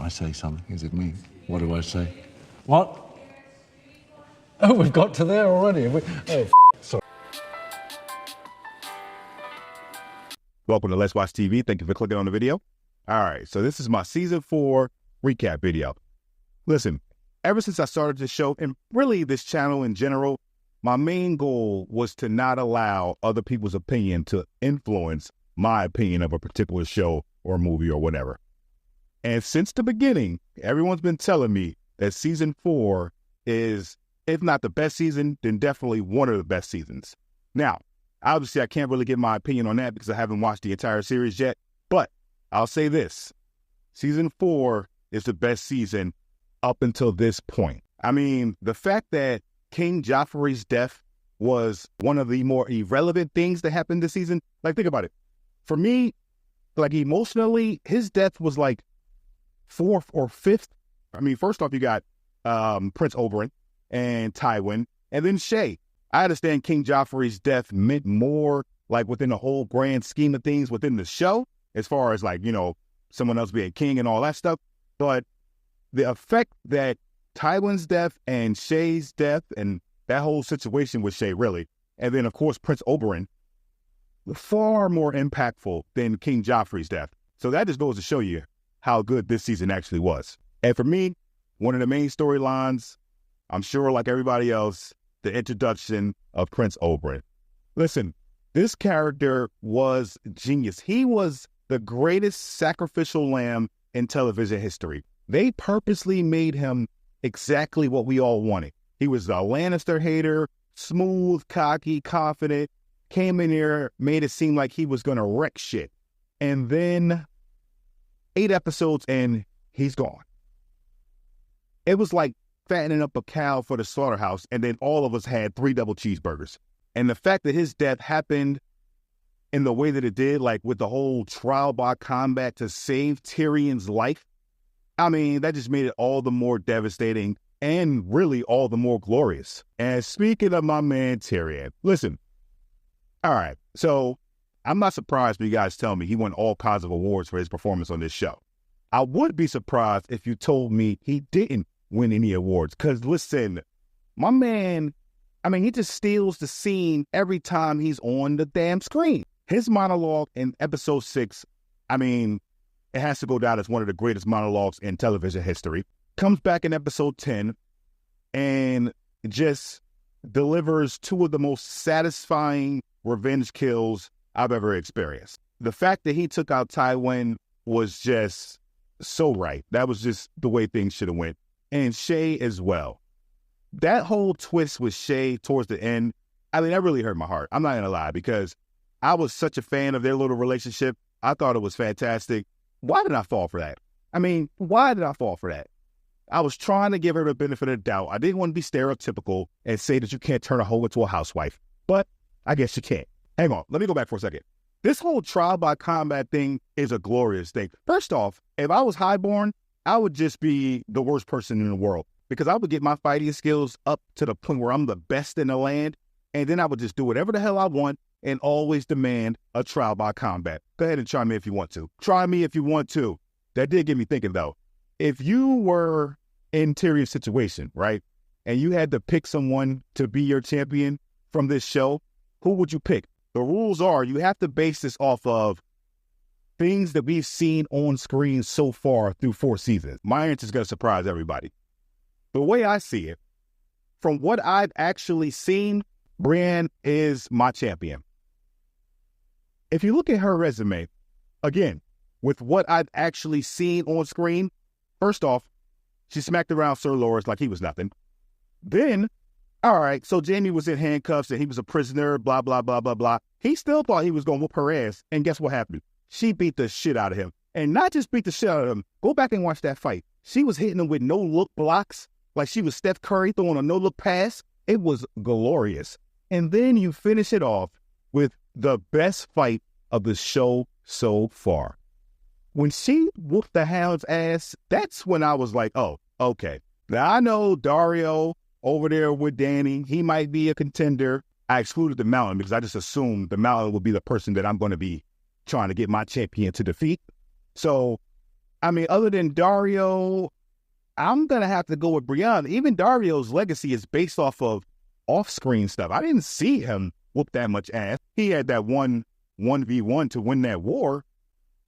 I say something, is it me? What do I say? What? Oh, we've got to there already. Sorry. Welcome to Let's Watch TV. Thank you for clicking on the video. All right, so this is my season 4 recap video. Listen, ever since I started this show, and really this channel in general, my main goal was to not allow other people's opinion to influence my opinion of a particular show or movie or whatever. And since the beginning, everyone's been telling me that season 4 is, if not the best season, then definitely one of the best seasons. Now, obviously, I can't really give my opinion on that because I haven't watched the entire series yet, but I'll say this. Season 4 is the best season up until this point. I mean, the fact that King Joffrey's death was one of the more irrelevant things that happened this season, like, think about it. For me, like, emotionally, his death was like 4th or 5th. I mean, first off, you got Prince Oberyn and Tywin, and then Shae. I understand King Joffrey's death meant more, like, within the whole grand scheme of things within the show, as far as, like, you know, someone else being king and all that stuff. But the effect that Tywin's death and Shae's death and that whole situation with Shae, really, and then, of course, Prince Oberyn, far more impactful than King Joffrey's death. So that just goes to show you how good this season actually was. And for me, one of the main storylines, I'm sure like everybody else, the introduction of Prince Oberyn. Listen, this character was genius. He was the greatest sacrificial lamb in television history. They purposely made him exactly what we all wanted. He was a Lannister hater, smooth, cocky, confident, came in here, made it seem like he was going to wreck shit. And then 8 episodes in, he's gone. It was like fattening up a cow for the slaughterhouse, and then all of us had 3 double cheeseburgers. And the fact that his death happened in the way that it did, like with the whole trial by combat to save Tyrion's life, I mean, that just made it all the more devastating and really all the more glorious. And speaking of my man Tyrion, listen, all right, so I'm not surprised when you guys tell me he won all kinds of awards for his performance on this show. I would be surprised if you told me he didn't win any awards, because listen, my man, I mean, he just steals the scene every time he's on the damn screen. His monologue in episode 6, I mean, it has to go down as one of the greatest monologues in television history. Comes back in episode 10 and just delivers 2 of the most satisfying revenge kills I've ever experienced. The fact that he took out Tywin was just so right. That was just the way things should have went. And Shae as well. That whole twist with Shae towards the end, I mean, that really hurt my heart. I'm not going to lie, because I was such a fan of their little relationship. I thought it was fantastic. Why did I fall for that? I mean, why did I fall for that? I was trying to give her the benefit of the doubt. I didn't want to be stereotypical and say that you can't turn a hoe into a housewife, but I guess you can't. Hang on, let me go back for a second. This whole trial by combat thing is a glorious thing. First off, if I was highborn, I would just be the worst person in the world, because I would get my fighting skills up to the point where I'm the best in the land, and then I would just do whatever the hell I want and always demand a trial by combat. Go ahead and try me if you want to. Try me if you want to. That did get me thinking, though. If you were in Tyrion's situation, right, and you had to pick someone to be your champion from this show, who would you pick? The rules are you have to base this off of things that we've seen on screen so far through 4 seasons. My answer is going to surprise everybody. The way I see it, from what I've actually seen, Brienne is my champion. If you look at her resume, again, with what I've actually seen on screen, first off, she smacked around Sir Loras like he was nothing. Then, all right, so Jaime was in handcuffs and he was a prisoner, blah, blah, blah, blah, blah. He still thought he was going to whoop her ass, and guess what happened? She beat the shit out of him. And not just beat the shit out of him. Go back and watch that fight. She was hitting him with no-look blocks, like she was Steph Curry throwing a no-look pass. It was glorious. And then you finish it off with the best fight of the show so far. When she whooped the Hound's ass, that's when I was like, oh, okay. Now, I know Daario over there with Dany, he might be a contender. I excluded the Mountain because I just assumed the Mountain would be the person that I'm going to be trying to get my champion to defeat. So I mean, other than Dario, I'm going to have to go with Brianna. Even Dario's legacy is based off of off-screen stuff. I didn't see him whoop that much ass. He had that 1v1 to win that war.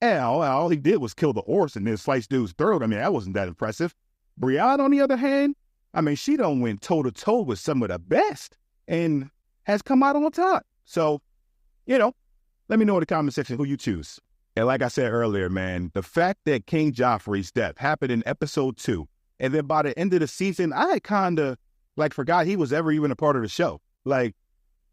And all he did was kill the horse and then slice dude's throat. I mean, that wasn't that impressive. Brianna, on the other hand, I mean, she done went toe-to-toe with some of the best and has come out on top. So, you know, let me know in the comment section who you choose. And like I said earlier, man, the fact that King Joffrey's death happened in episode 2, and then by the end of the season, I had kind of, like, forgot he was ever even a part of the show. Like,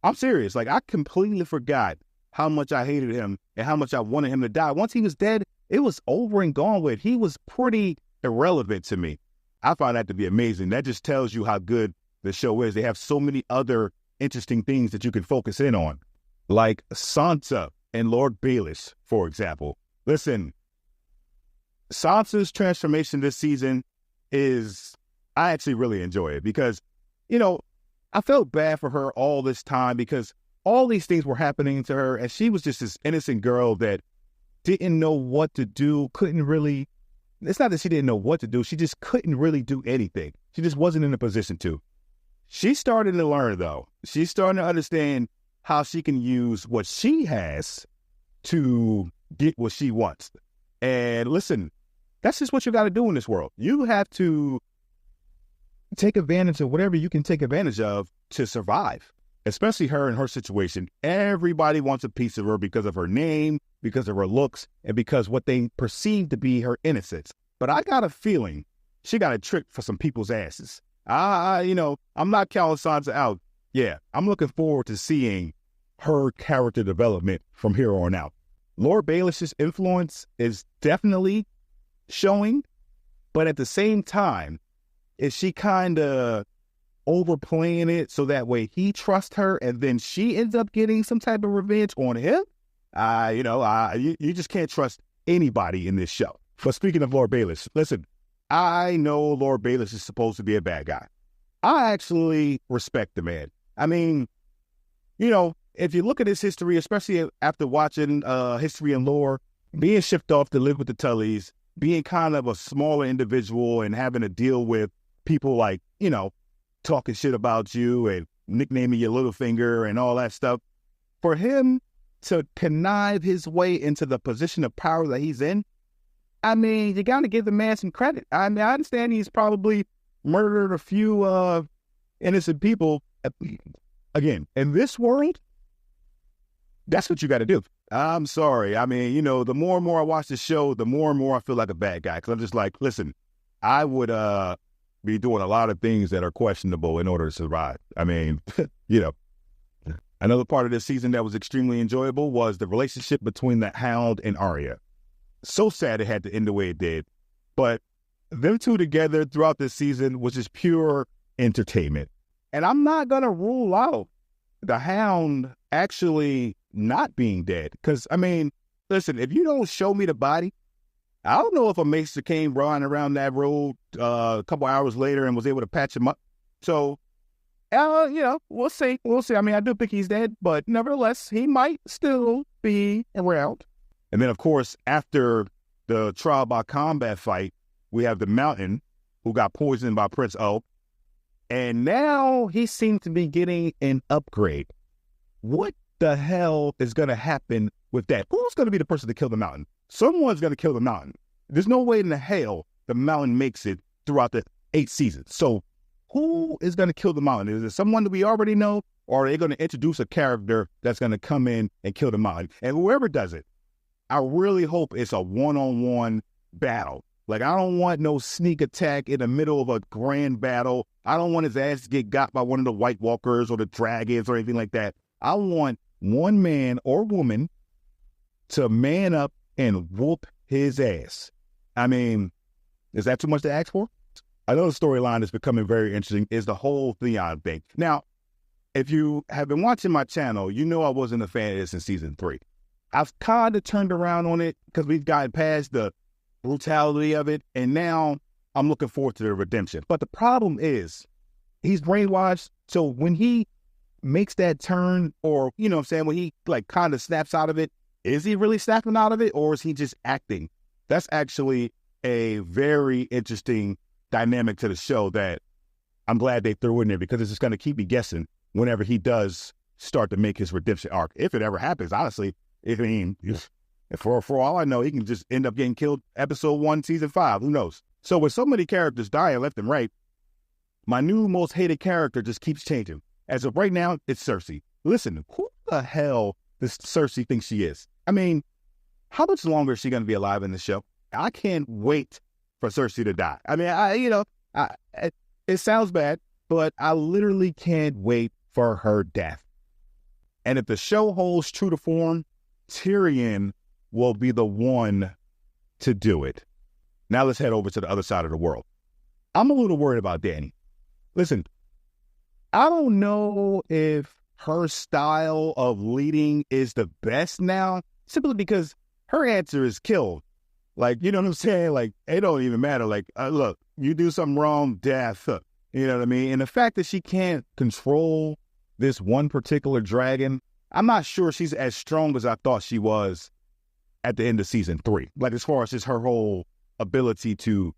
I'm serious. Like, I completely forgot how much I hated him and how much I wanted him to die. Once he was dead, it was over and gone with. He was pretty irrelevant to me. I find that to be amazing. That just tells you how good the show is. They have so many other interesting things that you can focus in on, like Sansa and Lord Baelish, for example. Listen, Sansa's transformation this season I actually really enjoy it because, you know, I felt bad for her all this time because all these things were happening to her, and she was just this innocent girl that didn't know what to do, couldn't really, it's not that she didn't know what to do, she just couldn't really do anything. She just wasn't in a position to. She's starting to learn, though. She's starting to understand how she can use what she has to get what she wants. And listen, that's just what you got to do in this world. You have to take advantage of whatever you can take advantage of to survive, especially her in her situation. Everybody wants a piece of her because of her name, because of her looks, and because what they perceive to be her innocence. But I got a feeling she got a trick for some people's asses. I'm not counting Sansa out. Yeah, I'm looking forward to seeing her character development from here on out. Lord Baelish's influence is definitely showing, but at the same time, is she kind of overplaying it so that way he trusts her and then she ends up getting some type of revenge on him? You just can't trust anybody in this show. But speaking of Lord Baelish, listen, I know Lord Baelish is supposed to be a bad guy. I actually respect the man. I mean, you know, if you look at his history, especially after watching History and Lore, being shipped off to live with the Tullys, being kind of a smaller individual and having to deal with people like, you know, talking shit about you and nicknaming you Littlefinger and all that stuff, for him to connive his way into the position of power that he's in, I mean, you got to give the man some credit. I mean, I understand he's probably murdered a few innocent people. Again, in this world, that's what you got to do. I'm sorry. I mean, you know, the more and more I watch the show, the more and more I feel like a bad guy. Because I'm just like, listen, I would be doing a lot of things that are questionable in order to survive. I mean, you know. Another part of this season that was extremely enjoyable was the relationship between the Hound and Arya. So sad it had to end the way it did. But them two together throughout this season was just pure entertainment. And I'm not going to rule out the Hound actually not being dead. Because, I mean, listen, if you don't show me the body, I don't know if a Maester came running around that road a couple hours later and was able to patch him up. So, we'll see. We'll see. I mean, I do think he's dead, but nevertheless, he might still be around. And then, of course, after the trial by combat fight, we have the Mountain, who got poisoned by Prince Oak. And now he seems to be getting an upgrade. What the hell is going to happen with that? Who's going to be the person to kill the Mountain? Someone's going to kill the Mountain. There's no way in the hell the Mountain makes it throughout the 8 seasons. So who is going to kill the Mountain? Is it someone that we already know, or are they going to introduce a character that's going to come in and kill the Mountain? And whoever does it, I really hope it's a one-on-one battle. Like, I don't want no sneak attack in the middle of a grand battle. I don't want his ass to get got by one of the White Walkers or the dragons or anything like that. I want one man or woman to man up and whoop his ass. I mean, is that too much to ask for? Another storyline that's becoming very interesting is the whole Theon thing. Now, if you have been watching my channel, you know I wasn't a fan of this in season 3. I've kind of turned around on it because we've gotten past the brutality of it, and now I'm looking forward to the redemption. But the problem is, he's brainwashed, so when he makes that turn, or, you know what I'm saying, when he, like, kind of snaps out of it, is he really snapping out of it, or is he just acting? That's actually a very interesting dynamic to the show that I'm glad they threw in there, because it's just going to keep me guessing whenever he does start to make his redemption arc. If it ever happens, honestly, I mean, for all I know, he can just end up getting killed episode 1, season 5. Who knows? So with so many characters dying left and right, my new most hated character just keeps changing. As of right now, it's Cersei. Listen, who the hell does Cersei think she is? I mean, how much longer is she going to be alive in the show? I can't wait for Cersei to die. I mean, it sounds bad, but I literally can't wait for her death. And if the show holds true to form, Tyrion will be the one to do it. Now let's head over to the other side of the world. I'm a little worried about Dany. Listen, I don't know if her style of leading is the best now, simply because her answer is kill. Like, you know what I'm saying? Like, it don't even matter. Like, look, you do something wrong, death. You know what I mean? And the fact that she can't control this one particular dragon, I'm not sure she's as strong as I thought she was at the end of season 3. Like, as far as just her whole ability to,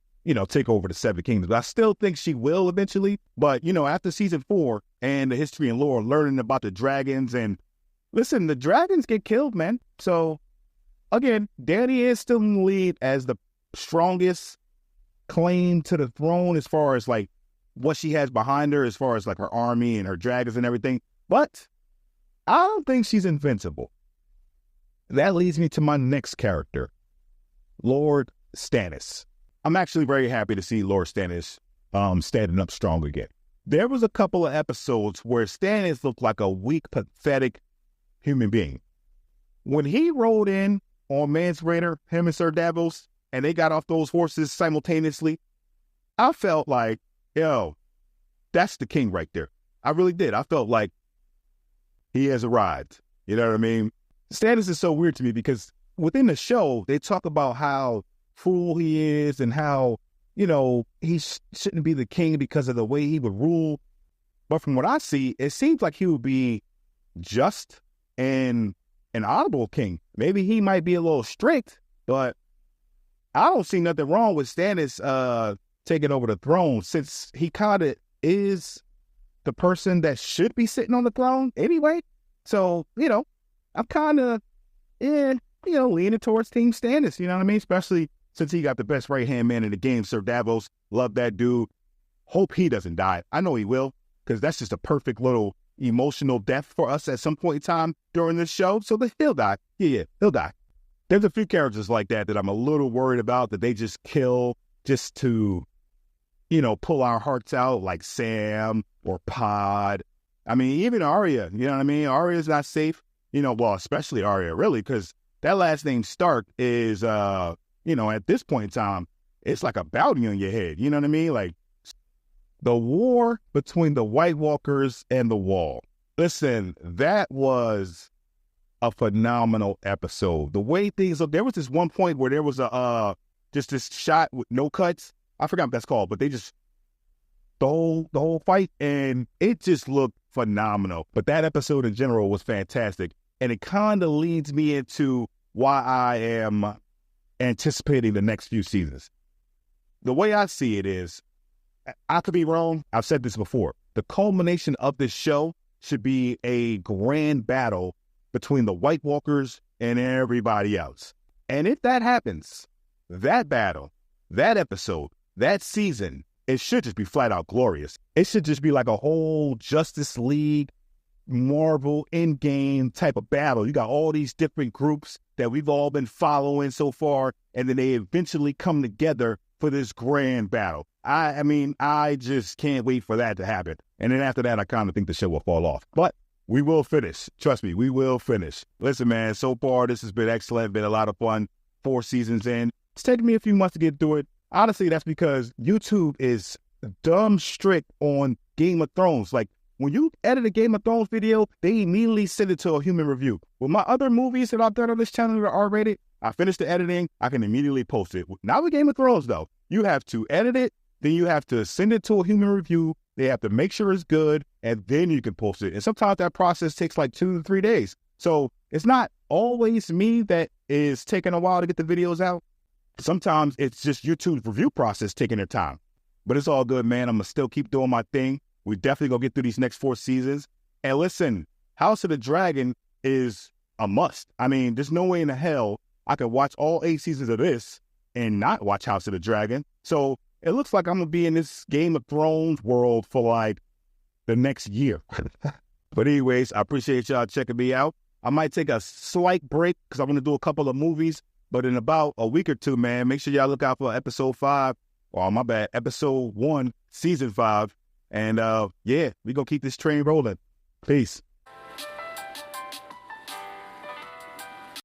take over the Seven Kingdoms. I still think she will eventually. But, after season 4 and the history and lore, learning about the dragons, and listen, the dragons get killed, man. So, again, Dany is still in the lead as the strongest claim to the throne as far as, like, what she has behind her, as far as, like, her army and her dragons and everything. But I don't think she's invincible. That leads me to my next character, Lord Stannis. I'm actually very happy to see Lord Stannis standing up strong again. There was a couple of episodes where Stannis looked like a weak, pathetic human being. When he rode in on Mance Rayder, him and Sir Davos, and they got off those horses simultaneously, I felt like, yo, that's the king right there. I really did. I felt like he has arrived. You know what I mean? Stannis is so weird to me because within the show, they talk about how cruel he is and how, he shouldn't be the king because of the way he would rule. But from what I see, it seems like he would be just and an honorable king. Maybe he might be a little strict, but I don't see nothing wrong with Stannis taking over the throne, since he kind of is the person that should be sitting on the throne anyway. So, I'm kind of, leaning towards Team Stannis, you know what I mean? Especially since he got the best right-hand man in the game, Sir Davos. Love that dude. Hope he doesn't die. I know he will, because that's just a perfect little emotional death for us at some point in time during this show. So he'll die. Yeah, he'll die. There's a few characters like that I'm a little worried about, that they just kill just to, pull our hearts out, like Sam or Pod. I mean, even Arya, you know what I mean? Arya's not safe, well, especially Arya, really, because that last name Stark is, at this point in time, it's like a bounty on your head. You know what I mean? Like, the war between the White Walkers and the Wall. Listen, that was a phenomenal episode. The way things look, there was this one point where there was just this shot with no cuts. I forgot what that's called, but they just, the whole fight, and it just looked phenomenal. But that episode in general was fantastic. And it kind of leads me into why I am anticipating the next few seasons. The way I see it is, I could be wrong. I've said this before. The culmination of this show should be a grand battle between the White Walkers and everybody else. And if that happens, that battle, that episode, that season, it should just be flat out glorious. It should just be like a whole Justice League, Marvel, Endgame type of battle. You got all these different groups that we've all been following so far, and then they eventually come together for this grand battle. I mean, I just can't wait for that to happen. And then after that, I kind of think the show will fall off. But we will finish. Trust me, we will finish. Listen, man, so far, this has been excellent. Been a lot of fun. 4 seasons in. It's taken me a few months to get through it. Honestly, that's because YouTube is dumb strict on Game of Thrones. Like, when you edit a Game of Thrones video, they immediately send it to a human review. With my other movies that I've done on this channel that are R-rated, I finish the editing, I can immediately post it. Not with Game of Thrones, though. You have to edit it, then you have to send it to a human review. They have to make sure it's good, and then you can post it. And sometimes that process takes like 2 to 3 days. So it's not always me that is taking a while to get the videos out. sometimes it's just YouTube's review process taking their time. But it's all good, man. I'm going to still keep doing my thing. We definitely going to get through these next 4 seasons. And listen, House of the Dragon is a must. I mean, there's no way in the hell I could watch all 8 seasons of this and not watch House of the Dragon. So it looks like I'm going to be in this Game of Thrones world for like the next year. But anyways, I appreciate y'all checking me out. I might take a slight break because I'm going to do a couple of movies. But in about a week or two, man, make sure y'all look out for episode 5. Oh, my bad. Episode 1, season 5. And yeah, we going to keep this train rolling. Peace.